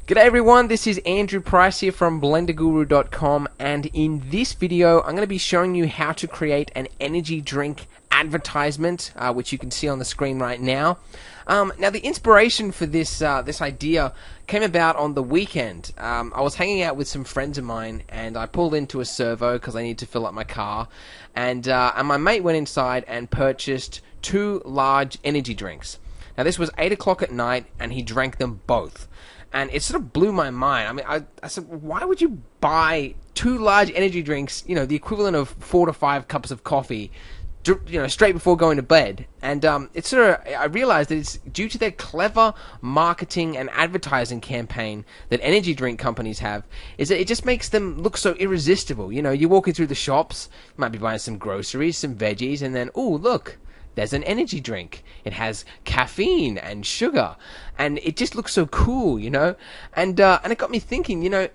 G'day everyone, this is Andrew Price here from blenderguru.com, and in this video I'm going to be showing you how to create an energy drink advertisement, which you can see on the screen right now. Now the inspiration for this idea came about on the weekend. I was hanging out with some friends of mine and I pulled into a servo because I needed to fill up my car, and my mate went inside and purchased 2 large energy drinks. Now this was 8 o'clock at night and he drank them both. And it sort of blew my mind. I mean, I said, why would you buy 2 large energy drinks, you know, the equivalent of 4 to 5 cups of coffee, you know, straight before going to bed? And it's sort of, I realized that it's due to their clever marketing and advertising campaign that energy drink companies have, is that it just makes them look so irresistible. You know, you're walking through the shops, you might be buying some groceries, some veggies, and then, oh, look, there's an energy drink. It has caffeine and sugar, and it just looks so cool, you know. And it got me thinking, you know,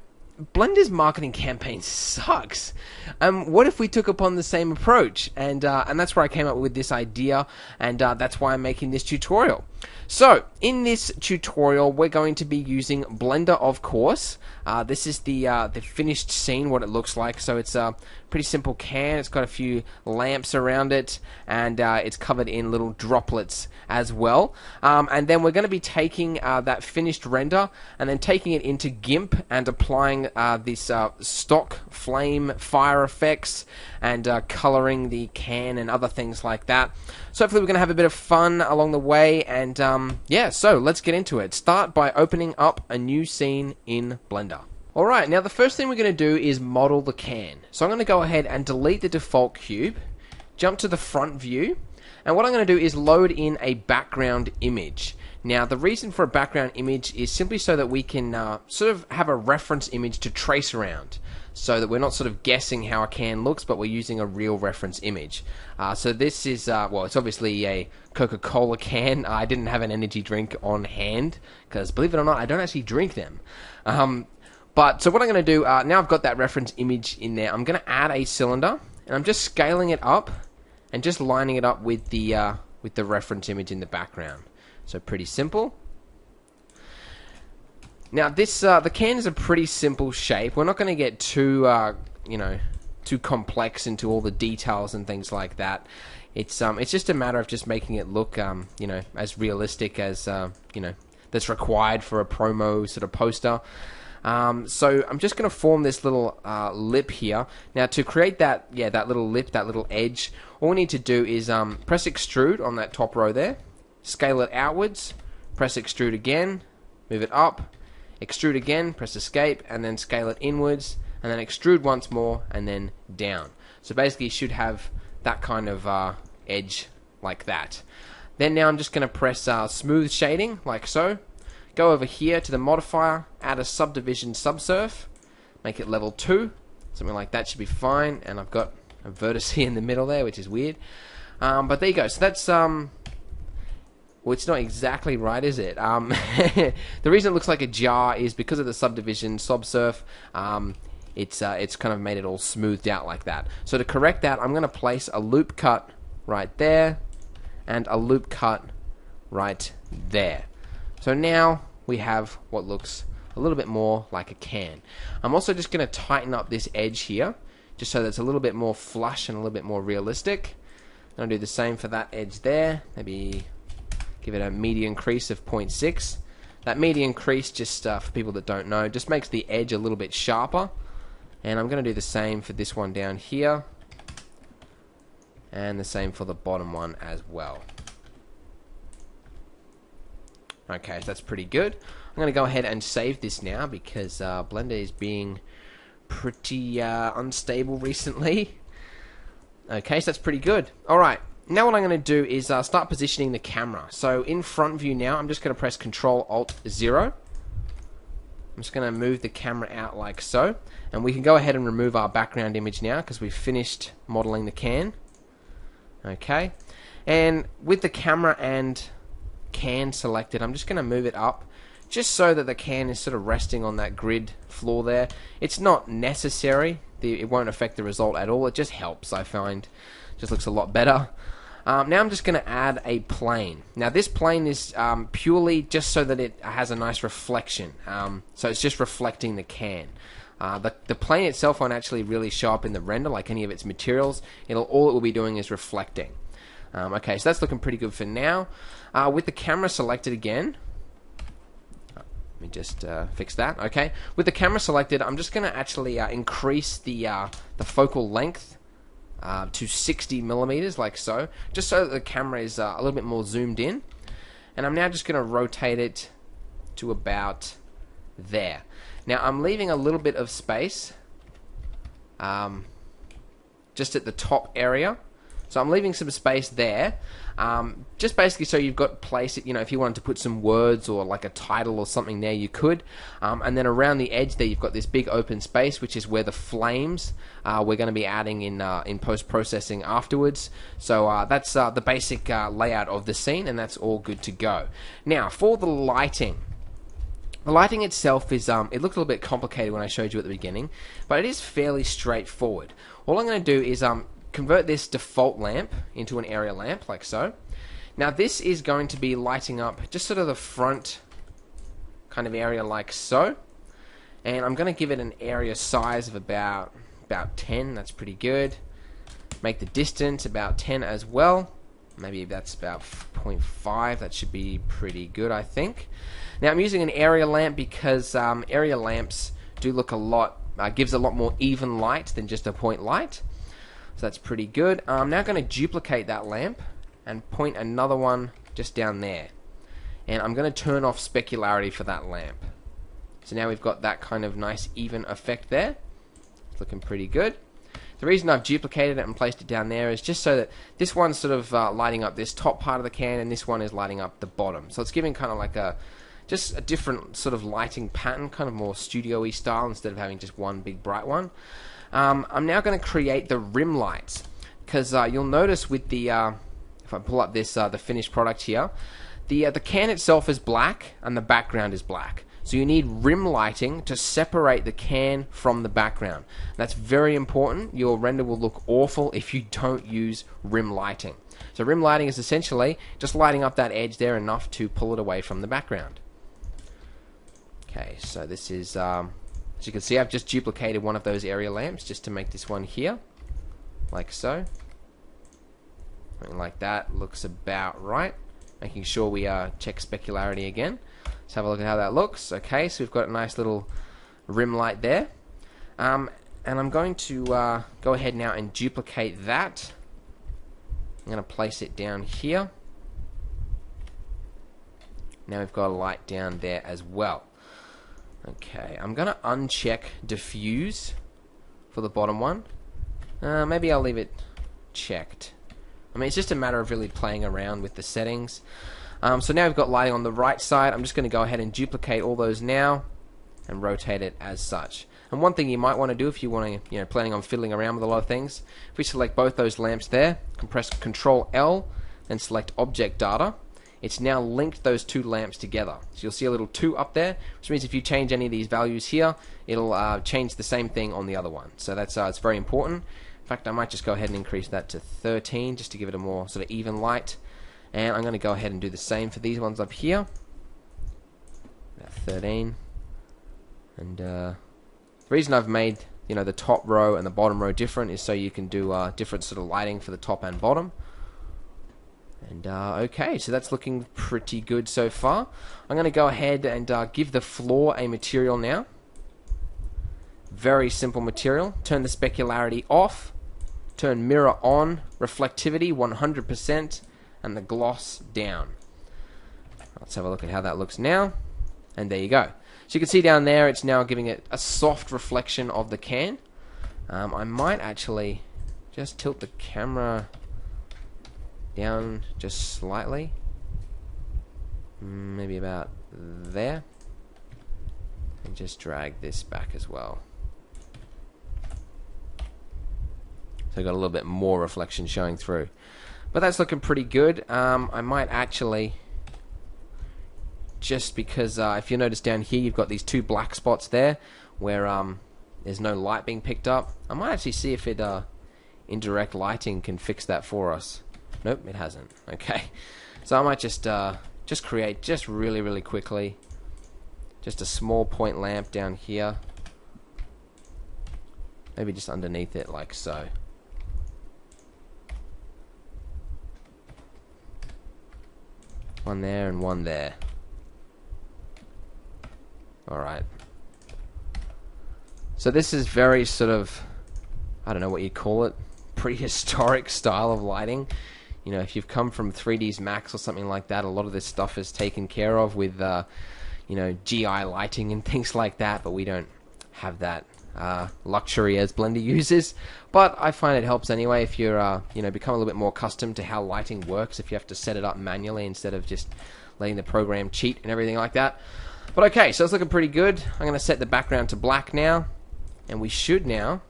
Blender's marketing campaign sucks. What if we took upon the same approach? And that's where I came up with this idea, and that's why I'm making this tutorial. So in this tutorial, we're going to be using Blender, of course. This is the finished scene, what it looks like. So it's a pretty simple can. It's got a few lamps around it, and it's covered in little droplets as well. And then we're going to be taking that finished render and then taking it into Gimp and applying this stock flame fire effects and coloring the can and other things like that. So hopefully we're going to have a bit of fun along the way, and yeah, so let's get into it. Start by opening up a new scene in Blender. Alright, now the first thing we're going to do is model the can. So I'm going to go ahead and delete the default cube, jump to the front view, and what I'm going to do is load in a background image. Now the reason for a background image is simply so that we can sort of have a reference image to trace around, so that we're not sort of guessing how a can looks, but we're using a real reference image. So this is, well, it's obviously a Coca-Cola can. I didn't have an energy drink on hand, because believe it or not, I don't actually drink them. But so what I'm going to do, now I've got that reference image in there, I'm going to add a cylinder, and I'm just scaling it up, and just lining it up with the reference image in the background. So pretty simple. Now this the can is a pretty simple shape. We're not going to get too you know, too complex into all the details and things like that. It's just a matter of just making it look you know, as realistic as you know, that's required for a promo sort of poster. So I'm just going to form this little lip here. Now to create that, yeah, that little lip, that little edge, all we need to do is press extrude on that top row there, scale it outwards, press extrude again, move it up, extrude again, press escape, and then scale it inwards, and then extrude once more, and then down. So basically you should have that kind of edge like that. Then now I'm just going to press smooth shading, like so. Go over here to the modifier, add a subdivision subsurf, make it level 2, something like that should be fine, and I've got a vertex here in the middle there, which is weird. But there you go, so that's, well, it's not exactly right, is it? The reason it looks like a jar is because of the subdivision subsurf. It's kind of made it all smoothed out like that. So to correct that, I'm going to place a loop cut right there, and a loop cut right there. So now we have what looks a little bit more like a can. I'm also just going to tighten up this edge here, just so that it's a little bit more flush and a little bit more realistic. I'm going to do the same for that edge there. Maybe give it a median crease of 0.6. That median crease, just for people that don't know, just makes the edge a little bit sharper. And I'm going to do the same for this one down here, and the same for the bottom one as well. Okay, so that's pretty good. I'm going to go ahead and save this now because Blender is being pretty unstable recently. Okay, so that's pretty good. Alright, now what I'm going to do is start positioning the camera. So in front view now, I'm just going to press Ctrl-Alt-0. I'm just going to move the camera out like so. And we can go ahead and remove our background image now because we've finished modeling the can. Okay, and with the camera and can selected, I'm just going to move it up just so that the can is sort of resting on that grid floor there. It's not necessary, it won't affect the result at all, it just helps, I find. Just looks a lot better. Now I'm just going to add a plane. Now this plane is purely just so that it has a nice reflection. So it's just reflecting the can. The plane itself won't actually really show up in the render like any of its materials. All it will be doing is reflecting. Okay, so that's looking pretty good for now. With the camera selected again, let me just fix that. Okay, with the camera selected, I'm just going to actually increase the focal length to 60 millimeters, like so, just so that the camera is a little bit more zoomed in. And I'm now just going to rotate it to about there. Now I'm leaving a little bit of space just at the top area. So I'm leaving some space there, just basically so you've got place, if you wanted to put some words or like a title or something there, you could. And then around the edge there, you've got this big open space, which is where the flames we're going to be adding in post-processing afterwards. So that's the basic layout of the scene, and that's all good to go. Now, for the lighting. The lighting itself is, it looked a little bit complicated when I showed you at the beginning, but it is fairly straightforward. All I'm going to do is convert this default lamp into an area lamp, like so. Now this is going to be lighting up just sort of the front kind of area, like so. And I'm going to give it an area size of about 10, that's pretty good. Make the distance about 10 as well. Maybe that's about 0.5, that should be pretty good, I think. Now I'm using an area lamp because area lamps do look gives a lot more even light than just a point light. So that's pretty good. I'm now going to duplicate that lamp and point another one just down there. And I'm going to turn off specularity for that lamp. So now we've got that kind of nice even effect there. It's looking pretty good. The reason I've duplicated it and placed it down there is just so that this one's sort of lighting up this top part of the can, and this one is lighting up the bottom. So it's giving kind of like just a different sort of lighting pattern, kind of more studio-y style instead of having just one big bright one. I'm now going to create the rim lights, because you'll notice with the if I pull up this the finished product here, the can itself is black and the background is black. So you need rim lighting to separate the can from the background. That's very important. Your render will look awful if you don't use rim lighting. So rim lighting is essentially just lighting up that edge there enough to pull it away from the background. Okay, so this is as you can see, I've just duplicated one of those area lamps just to make this one here, like so. Something like that looks about right. Making sure we check specularity again. Let's have a look at how that looks. Okay, so we've got a nice little rim light there. And I'm going to go ahead now and duplicate that. I'm going to place it down here. Now we've got a light down there as well. Okay, I'm going to uncheck diffuse for the bottom one. Maybe I'll leave it checked. I mean, it's just a matter of really playing around with the settings. So now we've got lighting on the right side. I'm just going to go ahead and duplicate all those now and rotate it as such. And one thing you might want to do if you want to, planning on fiddling around with a lot of things, if we select both those lamps there, press Control L, and select Object Data, it's now linked those two lamps together. So you'll see a little 2 up there, which means if you change any of these values here, it'll change the same thing on the other one. So that's it's very important. In fact, I might just go ahead and increase that to 13 just to give it a more sort of even light. And I'm going to go ahead and do the same for these ones up here. About 13. And the reason I've made the top row and the bottom row different is so you can do different sort of lighting for the top and bottom. And okay, so that's looking pretty good so far. I'm going to go ahead and give the floor a material now. Very simple material. Turn the specularity off. Turn mirror on. Reflectivity 100%. And the gloss down. Let's have a look at how that looks now. And there you go. So you can see down there it's now giving it a soft reflection of the can. I might actually just tilt the camera down just slightly. Maybe about there. And just drag this back as well. So I've got a little bit more reflection showing through. But that's looking pretty good. I might actually, just because if you notice down here you've got these 2 black spots there where there's no light being picked up. I might actually see if indirect lighting can fix that for us. Nope, it hasn't. Okay, so I might just create just really quickly just a small point lamp down here, maybe just underneath it like so. One there and one there. Alright. So this is very sort of, I don't know what you'd call it, prehistoric style of lighting. You know, if you've come from 3ds Max or something like that, a lot of this stuff is taken care of with, you know, GI lighting and things like that, but we don't have that luxury as Blender users. But I find it helps anyway if you're, you know, become a little bit more accustomed to how lighting works, if you have to set it up manually instead of just letting the program cheat and everything like that. But okay, so it's looking pretty good. I'm going to set the background to black now, and we should now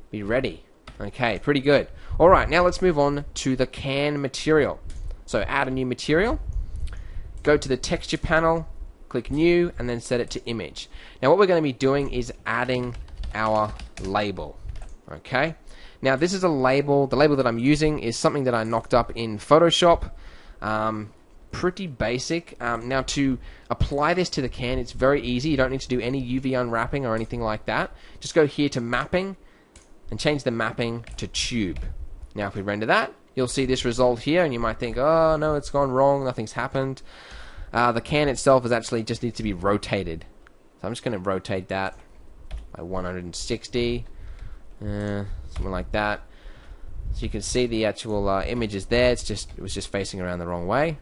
be ready. Okay, pretty good. Alright, now let's move on to the can material. So add a new material, go to the texture panel, click new, and then set it to image. Now what we're going to be doing is adding our label. Okay, now this is a label. The label that I'm using is something that I knocked up in Photoshop. Pretty basic. Now to apply this to the can, it's very easy. You don't need to do any UV unwrapping or anything like that. Just go here to mapping and change the mapping to tube. Now if we render that, you'll see this result here, and you might think, oh no, it's gone wrong, nothing's happened. The can itself is actually just needs to be rotated. So I'm just going to rotate that by 160, something like that. So you can see the actual image is there. It was just facing around the wrong way.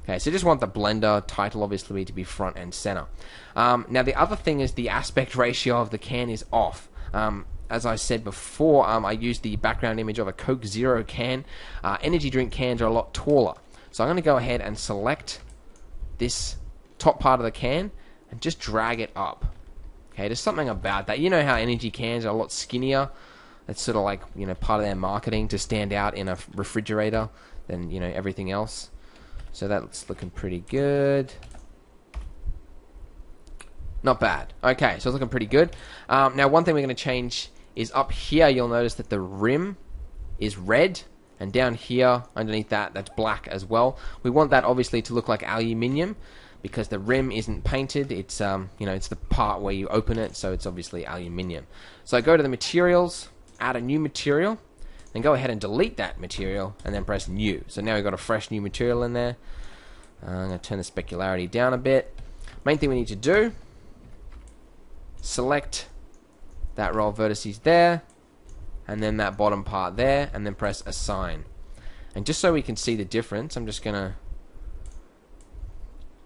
Okay, so you just want the Blender title obviously to be front and center. Now the other thing is the aspect ratio of the can is off. As I said before, I used the background image of a Coke Zero can. Energy drink cans are a lot taller. So I'm going to go ahead and select this top part of the can and just drag it up. Okay, there's something about that. You know how energy cans are a lot skinnier. It's sort of like, you know, part of their marketing to stand out in a refrigerator than, you know, everything else. So that's looking pretty good. Not bad. Okay, so it's looking pretty good. Now one thing we're going to change is up here you'll notice that the rim is red, and down here underneath that, that's black as well. We want that obviously to look like aluminium because the rim isn't painted. It's you know, it's the part where you open it, so it's obviously aluminium. So go to the materials, add a new material, then go ahead and delete that material and then press new. So now we've got a fresh new material in there. I'm going to turn the specularity down a bit. Main thing we need to do, select that row of vertices there, and then that bottom part there, and then press assign. And just so we can see the difference, I'm just going to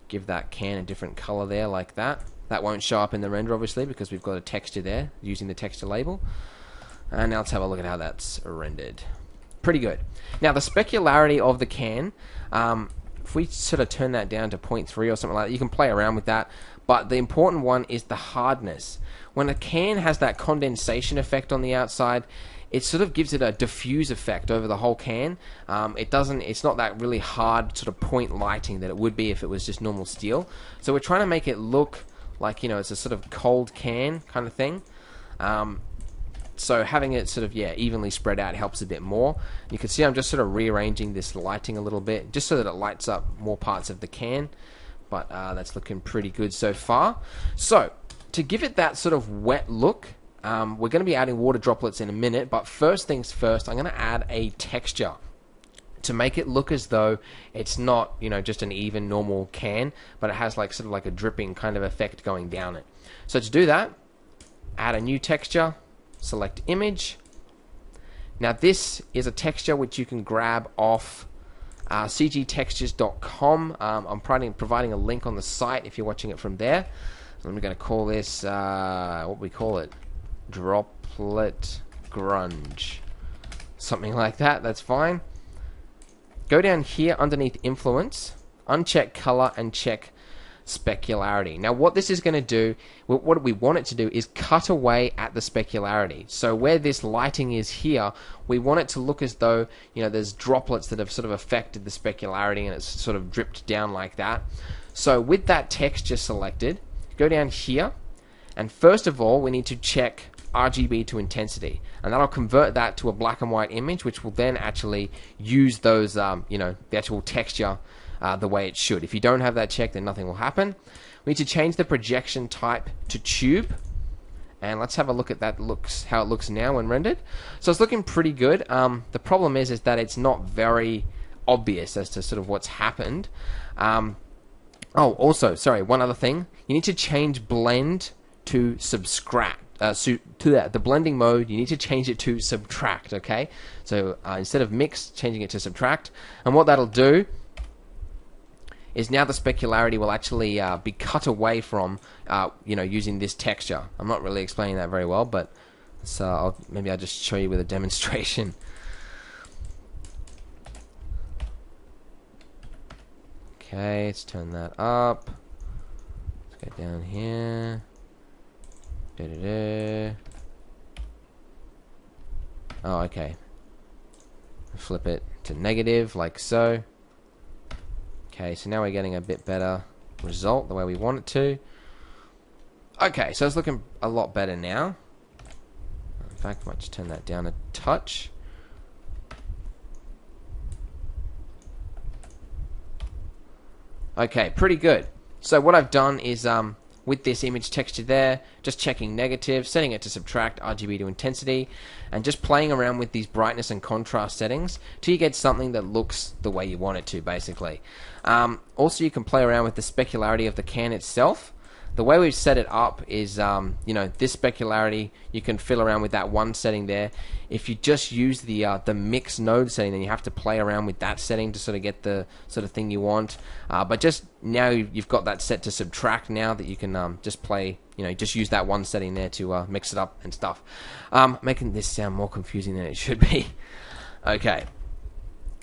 give that can a different color there like that. That won't show up in the render obviously because we've got a texture there using the texture label. And now let's have a look at how that's rendered. Pretty good. Now the specularity of the can, if we sort of turn that down to 0.3 or something like that, you can play around with that. But the important one is the hardness. When a can has that condensation effect on the outside, it sort of gives it a diffuse effect over the whole can. It's not that really hard sort of point lighting that it would be if it was just normal steel. So we're trying to make it look like, you know, it's a sort of cold can kind of thing. So having it sort of, yeah, evenly spread out helps a bit more. You can see I'm just sort of rearranging this lighting a little bit just so that it lights up more parts of the can. But that's looking pretty good so far. So to give it that sort of wet look, we're going to be adding water droplets in a minute. But first things first, I'm going to add a texture to make it look as though it's not, you know, just an even normal can, but it has like sort of like a dripping kind of effect going down it. So to do that, add a new texture, select image. Now this is a texture which you can grab off cgtextures.com. I'm providing a link on the site if you're watching it from there. I'm going to call this, what we call it, droplet grunge. Something like that, that's fine. Go down here underneath influence, uncheck color and check specularity. Now what this is going to do, what we want it to do is cut away at the specularity. So where this lighting is here, we want it to look as though, you know, there's droplets that have sort of affected the specularity and it's sort of dripped down like that. So with that texture selected, go down here, and first of all we need to check RGB to intensity, and that'll convert that to a black and white image, which will then actually use those, the actual texture the way it should. If you don't have that checked, then nothing will happen. We need to change the projection type to tube, and let's have a look at that. How it looks now when rendered. So it's looking pretty good. The problem is that it's not very obvious as to sort of what's happened. Also, sorry, one other thing. You need to change blend to subtract. The blending mode, you need to change it to subtract, okay? So instead of mix, changing it to subtract. And what that'll do is now the specularity will actually be cut away from, using this texture. I'm not really explaining that very well, but maybe I'll just show you with a demonstration. Okay, let's turn that up. Let's go down here. Oh, okay. Flip it to negative, like so. Okay, so now we're getting a bit better result, the way we want it to. Okay, so it's looking a lot better now. In fact, I might just turn that down a touch. Okay, pretty good. So what I've done is, with this image texture there, just checking negative, setting it to subtract, RGB to intensity, and just playing around with these brightness and contrast settings till you get something that looks the way you want it to, basically. Also, you can play around with the specularity of the can itself. The way we've set it up is, this specularity, you can fiddle around with that one setting there. If you just use the mix node setting, then you have to play around with that setting to sort of get the sort of thing you want. But just now you've got that set to subtract now that you can just play, just use that one setting there to mix it up and stuff. Making this sound more confusing than it should be. Okay.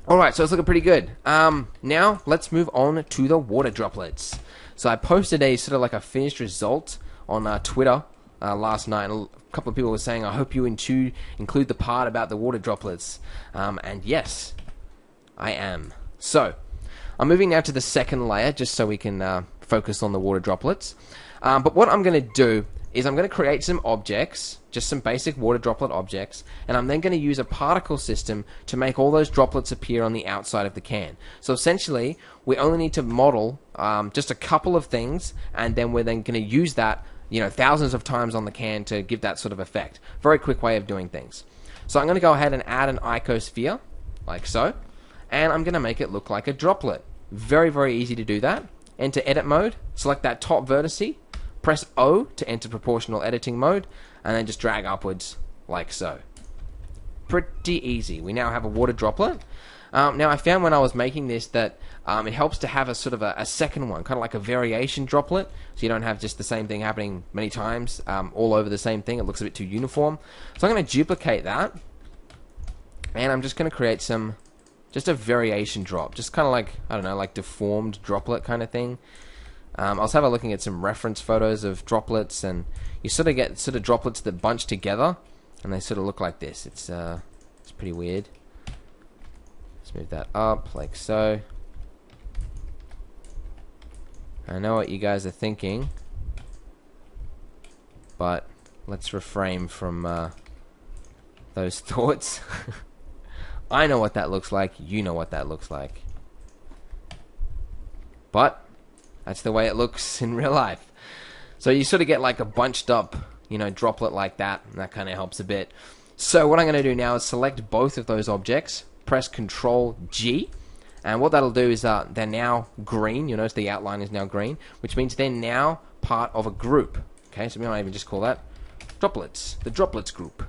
Alright, so it's looking pretty good. Now, let's move on to the water droplets. So I posted a sort of like a finished result on Twitter last night, and a couple of people were saying, I hope you include the part about the water droplets. And yes, I am. So, I'm moving now to the second layer, just so we can focus on the water droplets. But what I'm going to do is I'm going to create some objects, just some basic water droplet objects, and I'm then going to use a particle system to make all those droplets appear on the outside of the can. So essentially, we only need to model just a couple of things, and then we're then going to use that thousands of times on the can to give that sort of effect. Very quick way of doing things. So I'm going to go ahead and add an icosphere, like so, and I'm going to make it look like a droplet. Very, very easy to do that. Enter edit mode, select that top vertice, press O to enter proportional editing mode, and then just drag upwards like so. Pretty easy. We now have a water droplet. Now I found when I was making this that it helps to have a sort of a second one, kind of like a variation droplet, so you don't have just the same thing happening many times all over the same thing. It looks a bit too uniform. So I'm going to duplicate that, and I'm just going to create just a variation drop, just kind of like, I don't know, like deformed droplet kind of thing. I was having a looking at some reference photos of droplets, and you sort of get droplets that bunch together, and they sort of look like this. It's pretty weird. Let's move that up like so. I know what you guys are thinking, but let's refrain from those thoughts. I know what that looks like. You know what that looks like. But that's the way it looks in real life. So you sort of get like a bunched up, droplet like that, and that kind of helps a bit. So what I'm going to do now is select both of those objects, press Control G, and what that'll do is they're now green. You'll notice the outline is now green, which means they're now part of a group. Okay, so we might even just call that droplets, the droplets group.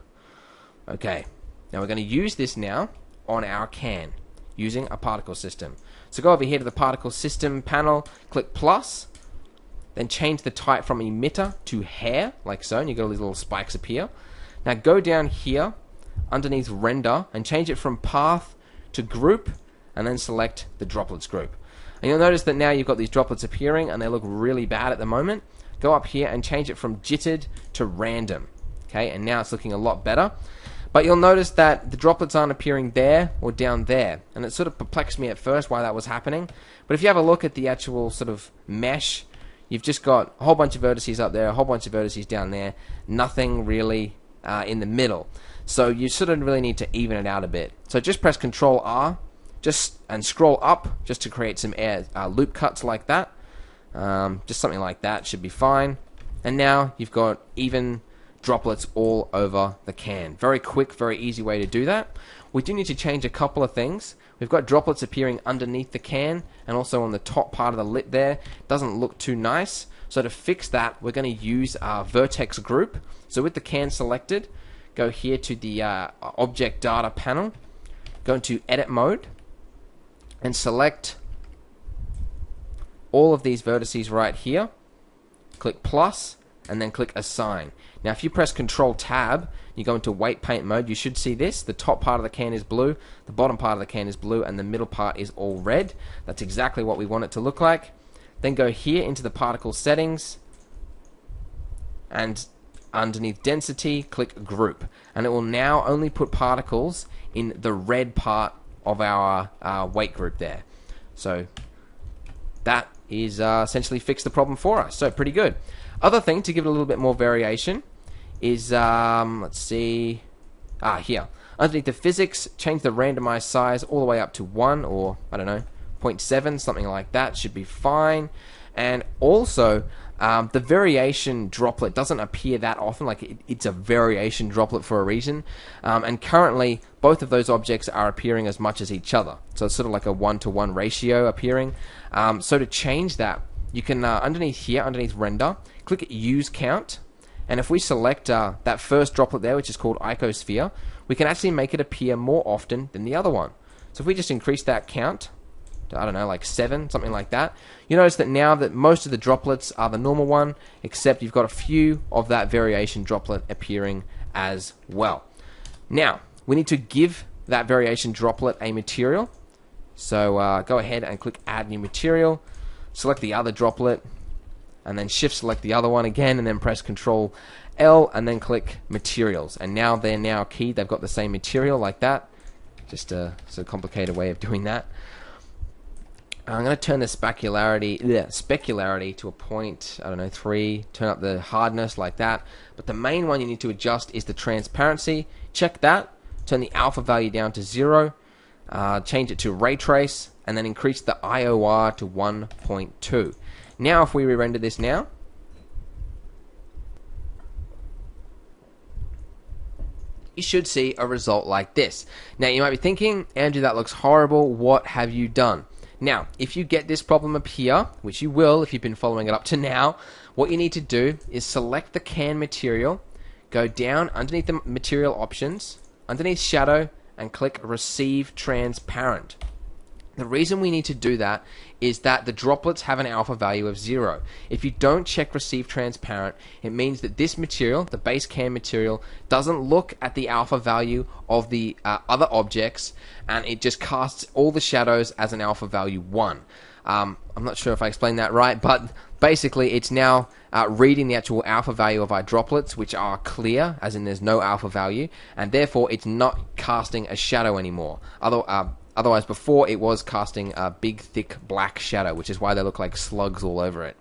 Okay, now we're going to use this now on our can using a particle system. So go over here to the particle system panel, click plus, then change the type from emitter to hair, like so, and you got all these little spikes appear. Now go down here underneath render and change it from path to group, and then select the droplets group. And you'll notice that now you've got these droplets appearing, and they look really bad at the moment. Go up here and change it from jittered to random. Okay, and now it's looking a lot better. But you'll notice that the droplets aren't appearing there or down there, and it sort of perplexed me at first why that was happening. But if you have a look at the actual sort of mesh, you've just got a whole bunch of vertices up there, a whole bunch of vertices down there, nothing really in the middle. So you sort of really need to even it out a bit. So just press Control R and scroll up just to create some loop cuts like that. Just something like that should be fine. And now you've got even droplets all over the can. Very quick, very easy way to do that. We do need to change a couple of things. We've got droplets appearing underneath the can and also on the top part of the lip there. Doesn't look too nice. So to fix that, we're going to use our vertex group. So with the can selected, go here to the object data panel, go into edit mode, and select all of these vertices right here. Click plus, and then click assign. Now if you press Control Tab, you go into weight paint mode, you should see this. The top part of the can is blue, the bottom part of the can is blue, and the middle part is all red. That's exactly what we want it to look like. Then go here into the particle settings, and underneath density, click group. And it will now only put particles in the red part of our weight group there. So that is essentially fixed the problem for us. So pretty good. Other thing to give it a little bit more variation is, let's see, here. Underneath the physics, change the randomized size all the way up to 1 or, I don't know, 0.7, something like that should be fine. And also, the variation droplet doesn't appear that often, like it's a variation droplet for a reason. And currently, both of those objects are appearing as much as each other. So it's sort of like a 1-to-1 ratio appearing. So to change that, you can, underneath here, underneath render, click use count. And if we select that first droplet there, which is called icosphere, we can actually make it appear more often than the other one. So if we just increase that count, I don't know, like 7, something like that. You notice that now that most of the droplets are the normal one, except you've got a few of that variation droplet appearing as well. Now, we need to give that variation droplet a material. So go ahead and click Add New Material, select the other droplet, and then shift select the other one again, and then press Control L, and then click Materials. And now they're now keyed, they've got the same material like that. Just a sort of complicated way of doing that. I'm going to turn the specularity to a point, I don't know, 3, turn up the hardness like that. But the main one you need to adjust is the transparency. Check that, turn the alpha value down to 0, change it to ray trace, and then increase the IOR to 1.2. Now if we re-render this now, you should see a result like this. Now you might be thinking, Andrew, that looks horrible, what have you done? Now, if you get this problem up here, which you will if you've been following it up to now, what you need to do is select the can material, go down underneath the material options, underneath shadow, and click Receive Transparent. The reason we need to do that is that the droplets have an alpha value of 0. If you don't check Receive Transparent, it means that this material, the base can material, doesn't look at the alpha value of the other objects, and it just casts all the shadows as an alpha value 1. I'm not sure if I explained that right, but basically it's now reading the actual alpha value of our droplets, which are clear, as in there's no alpha value, and therefore it's not casting a shadow anymore. Otherwise, before it was casting a big, thick black shadow, which is why they look like slugs all over it.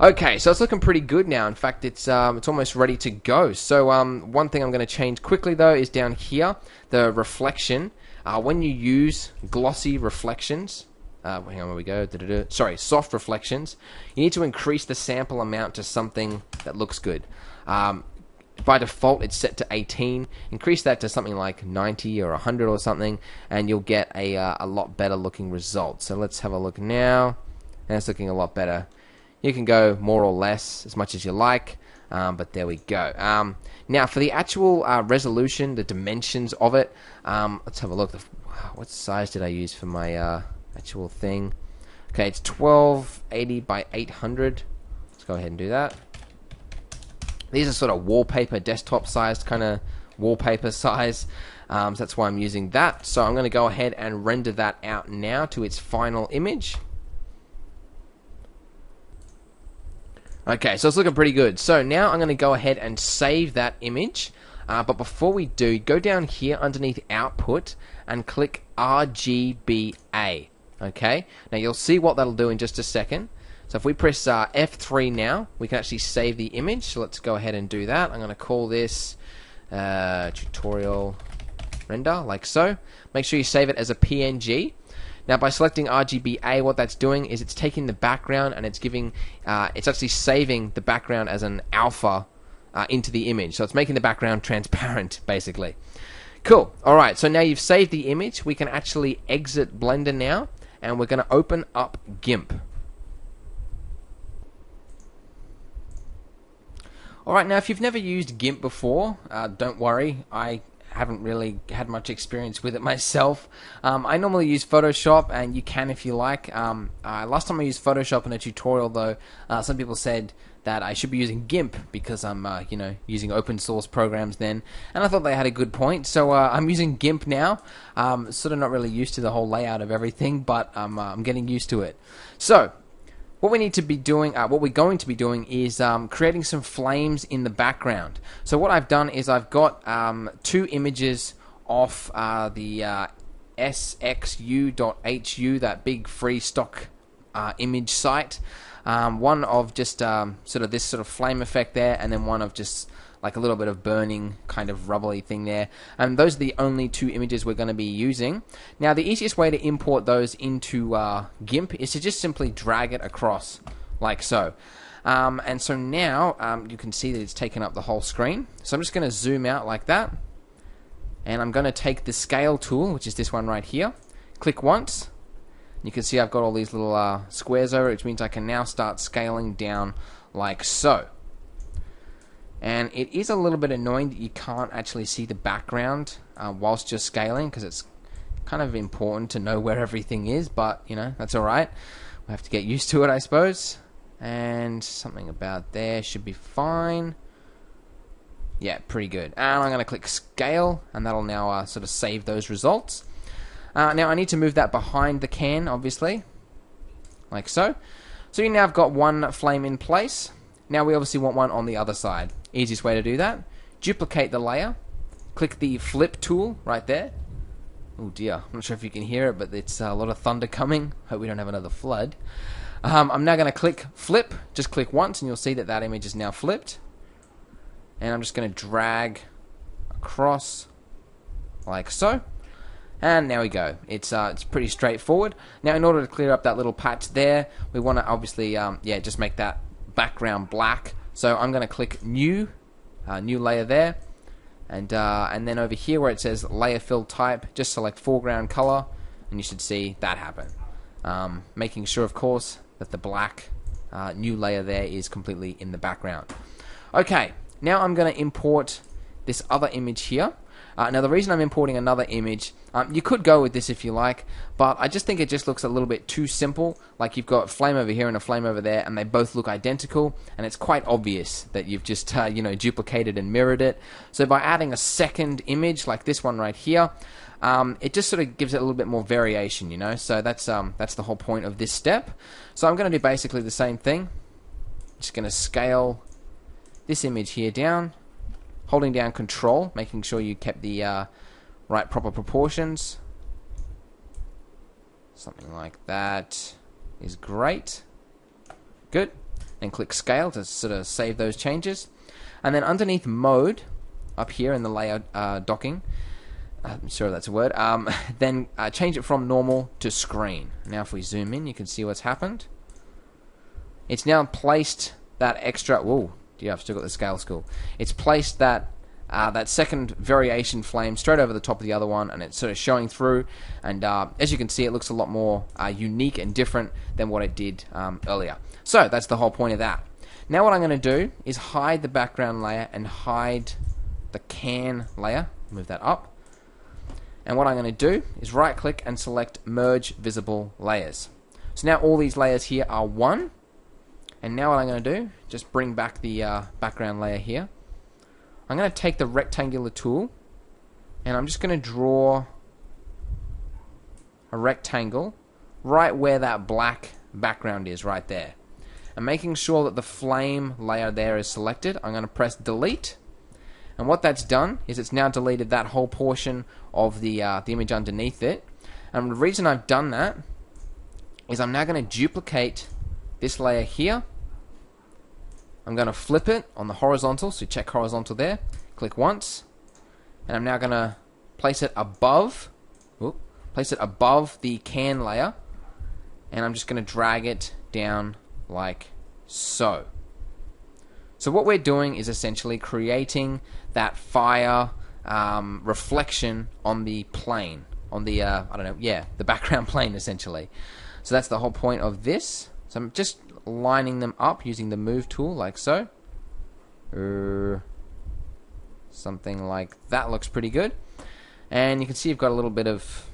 Okay, so it's looking pretty good now. In fact, it's almost ready to go. So one thing I'm going to change quickly, though, is down here, the reflection. When you use glossy reflections, hang on, where we go? Sorry, soft reflections, you need to increase the sample amount to something that looks good. By default, it's set to 18. Increase that to something like 90 or 100 or something, and you'll get a lot better looking result. So let's have a look now. And it's looking a lot better. You can go more or less, as much as you like, but there we go. Now, for the actual resolution, the dimensions of it, let's have a look. What size did I use for my actual thing? Okay, it's 1280 by 800. Let's go ahead and do that. These are sort of wallpaper, desktop sized kind of wallpaper size. So that's why I'm using that. So I'm going to go ahead and render that out now to its final image. Okay, so it's looking pretty good. So now I'm going to go ahead and save that image. But before we do, go down here underneath Output and click RGBA. Okay, now you'll see what that'll do in just a second. So if we press F3 now, we can actually save the image. So let's go ahead and do that. I'm going to call this tutorial render, like so. Make sure you save it as a PNG. Now, by selecting RGBA, what that's doing is it's taking the background and it's giving, it's actually saving the background as an alpha into the image. So it's making the background transparent, basically. Cool. Alright, so now you've saved the image. We can actually exit Blender now, and we're going to open up Gimp. Alright, now if you've never used Gimp before, don't worry. I haven't really had much experience with it myself. I normally use Photoshop, and you can if you like. Last time I used Photoshop in a tutorial, though, some people said that I should be using Gimp because I'm, using open source programs then, and I thought they had a good point. So I'm using Gimp now. Sort of not really used to the whole layout of everything, but I'm getting used to it. So what we need to be doing, what we're going to be doing is creating some flames in the background. So what I've done is I've got 2 images off the sxu.hu, that big free stock image site. One of just sort of this sort of flame effect there, and then one of just like a little bit of burning kind of rubbly thing there. And those are the only 2 images we're going to be using. Now, the easiest way to import those into Gimp is to just simply drag it across like so. And so now you can see that it's taken up the whole screen. So I'm just going to zoom out like that, and I'm going to take the scale tool, which is this one right here, click once. You can see I've got all these little squares over it, which means I can now start scaling down like so. And it is a little bit annoying that you can't actually see the background whilst you're scaling, because it's kind of important to know where everything is, but you know, that's alright. We have to get used to it, I suppose. And something about there should be fine. Yeah, pretty good. And I'm going to click scale, and that'll now sort of save those results. Now I need to move that behind the can, obviously, like so. So you now have got one flame in place. Now we obviously want one on the other side. Easiest way to do that, duplicate the layer, click the flip tool right there. Oh dear, I'm not sure if you can hear it, but it's a lot of thunder coming. Hope we don't have another flood. I'm now going to click flip, just click once, and you'll see that that image is now flipped. And I'm just going to drag across like so. And there we go. It's pretty straightforward. Now, in order to clear up that little patch there, we want to obviously, just make that background black. So I'm going to click new layer there, and then over here where it says layer fill type, just select foreground color, and you should see that happen. Making sure, of course, that the black new layer there is completely in the background. Okay, now I'm going to import this other image here. Now the reason I'm importing another image, you could go with this if you like, but I just think it just looks a little bit too simple. Like you've got a flame over here and a flame over there, and they both look identical, and it's quite obvious that you've just duplicated and mirrored it. So by adding a second image like this one right here, it just sort of gives it a little bit more variation, So that's the whole point of this step. So I'm going to do basically the same thing. Just going to scale this image here down, holding down Control, making sure you kept the right proper proportions. Something like that is great. Good. And click Scale to sort of save those changes. And then underneath Mode, up here in the layer docking, I'm sure that's a word, then change it from Normal to Screen. Now if we zoom in, you can see what's happened. It's now placed that extra... Whoa. Yeah, I've still got the scale school. It's placed that second variation flame straight over the top of the other one, and it's sort of showing through. And as you can see, it looks a lot more unique and different than what it did earlier. So that's the whole point of that. Now what I'm going to do is hide the background layer and hide the can layer. Move that up. And what I'm going to do is right click and select Merge Visible Layers. So now all these layers here are one. And now what I'm going to do, just bring back the background layer here. I'm going to take the rectangular tool, and I'm just going to draw a rectangle right where that black background is, right there. And making sure that the flame layer there is selected, I'm going to press Delete. And what that's done is it's now deleted that whole portion of the image underneath it. And the reason I've done that is I'm now going to duplicate this layer here. I'm going to flip it on the horizontal, so check horizontal there, click once, and I'm now going to place it above, the can layer, and I'm just going to drag it down like so. So what we're doing is essentially creating that fire reflection on the plane, on the the background plane essentially. So that's the whole point of this. So I'm just lining them up using the move tool like so. Something like that looks pretty good. And you can see you've got a little bit of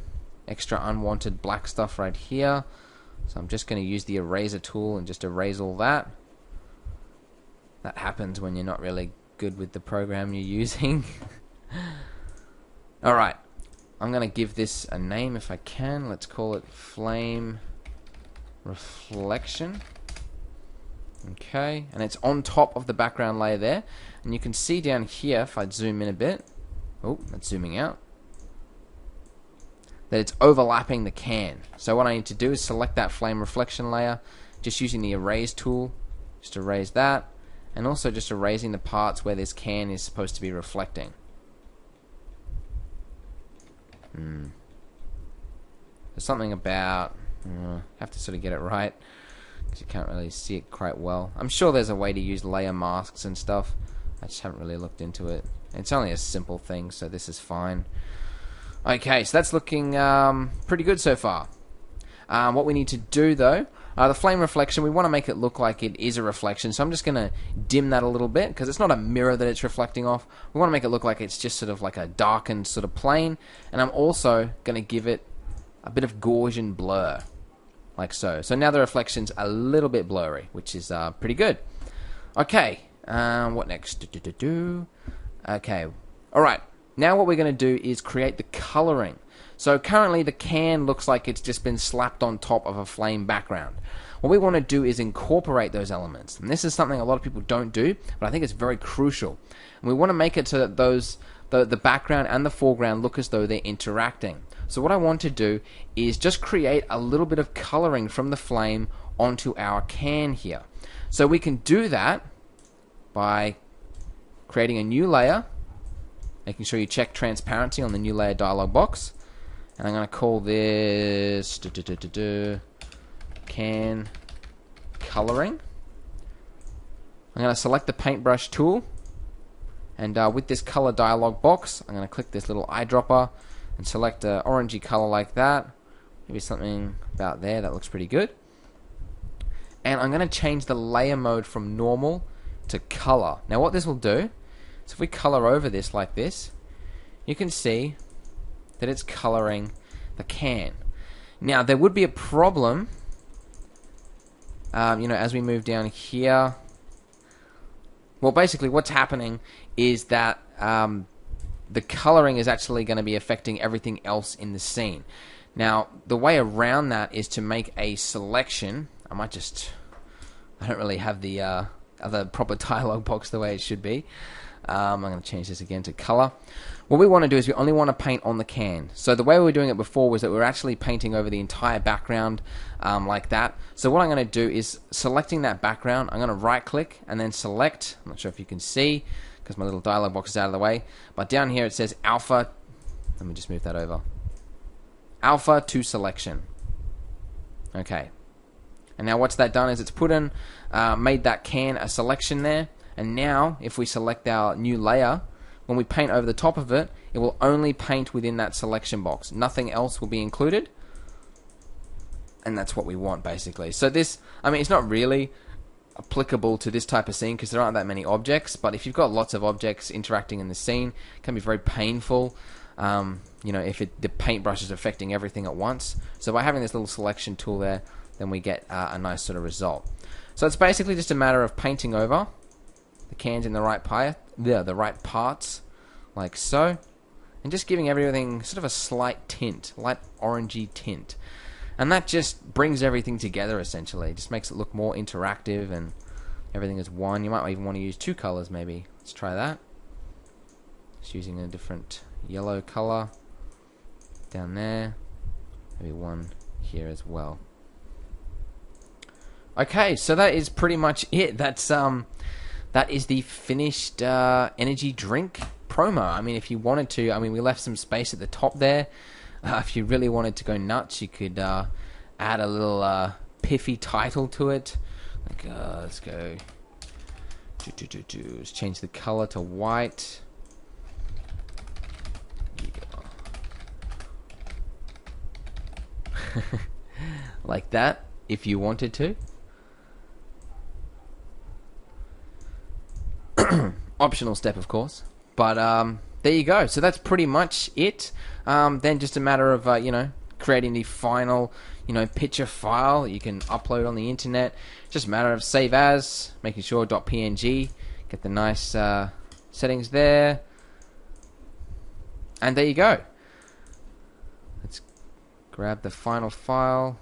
extra unwanted black stuff right here. So I'm just going to use the eraser tool and just erase all that. That happens when you're not really good with the program you're using. Alright, I'm going to give this a name if I can. Let's call it Flame Reflection. Okay, and it's on top of the background layer there. And you can see down here, if I zoom in a bit, oh, that's zooming out, that it's overlapping the can. So what I need to do is select that flame reflection layer, just using the erase tool, just erase that, and also just erasing the parts where this can is supposed to be reflecting. There's something about, have to sort of get it right, because you can't really see it quite well. I'm sure there's a way to use layer masks and stuff. I just haven't really looked into it. It's only a simple thing, so this is fine. Okay, so that's looking pretty good so far. What we need to do though, the flame reflection, we want to make it look like it is a reflection, so I'm just going to dim that a little bit, because it's not a mirror that it's reflecting off. We want to make it look like it's just sort of like a darkened sort of plane, and I'm also going to give it a bit of Gaussian blur, like so. So now the reflection's a little bit blurry, which is pretty good. Okay, what next? Okay, alright. Now what we're going to do is create the coloring. So currently the can looks like it's just been slapped on top of a flame background. What we want to do is incorporate those elements. And this is something a lot of people don't do, but I think it's very crucial. And we want to make it so that the background and the foreground look as though they're interacting. So what I want to do is just create a little bit of coloring from the flame onto our can here. So we can do that by creating a new layer, making sure you check transparency on the new layer dialog box, and I'm going to call this can coloring. I'm going to select the paintbrush tool, and with this color dialog box I'm going to click this little eyedropper and select an orangey color like that, maybe something about there. That looks pretty good. And I'm going to change the layer mode from normal to color. Now what this will do, so if we color over this like this, you can see that it's coloring the can. Now there would be a problem, as we move down here. Well, basically what's happening is that the coloring is actually going to be affecting everything else in the scene. Now the way around that is to make a selection. I don't really have the other proper dialog box the way it should be. I'm going to change this again to color. What we want to do is we only want to paint on the can. So the way we were doing it before was that we were actually painting over the entire background like that. So what I'm going to do is selecting that background, I'm going to right click and then select, I'm not sure if you can see because my little dialog box is out of the way, but down here it says alpha, let me just move that over, alpha to selection. Okay, and now what's that done is it's put in, made that can a selection there. And now, if we select our new layer, when we paint over the top of it, it will only paint within that selection box. Nothing else will be included. And that's what we want, basically. So this, it's not really applicable to this type of scene because there aren't that many objects. But if you've got lots of objects interacting in the scene, it can be very painful, if the paintbrush is affecting everything at once. So by having this little selection tool there, then we get a nice sort of result. So it's basically just a matter of painting over the cans in the right parts, like so, and just giving everything sort of a slight tint, light orangey tint, and that just brings everything together essentially. It just makes it look more interactive and everything is one. You might even want to use two colors maybe. Let's try that. Just using a different yellow color down there, maybe one here as well. Okay, so that is pretty much it. That is the finished energy drink promo. I mean, if you wanted to, I mean, we left some space at the top there. If you really wanted to go nuts, you could add a little piffy title to it. Like, let's go. Let's change the color to white. Like that, if you wanted to. Optional step, of course. But there you go. So that's pretty much it. Then just a matter of you know, creating the final, you know, picture file that you can upload on the internet. Just a matter of save as, making sure .png, get the nice settings there, and there you go. Let's grab the final file.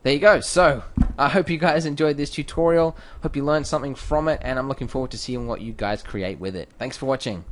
There you go. So I hope you guys enjoyed this tutorial. Hope you learned something from it, and I'm looking forward to seeing what you guys create with it. Thanks for watching.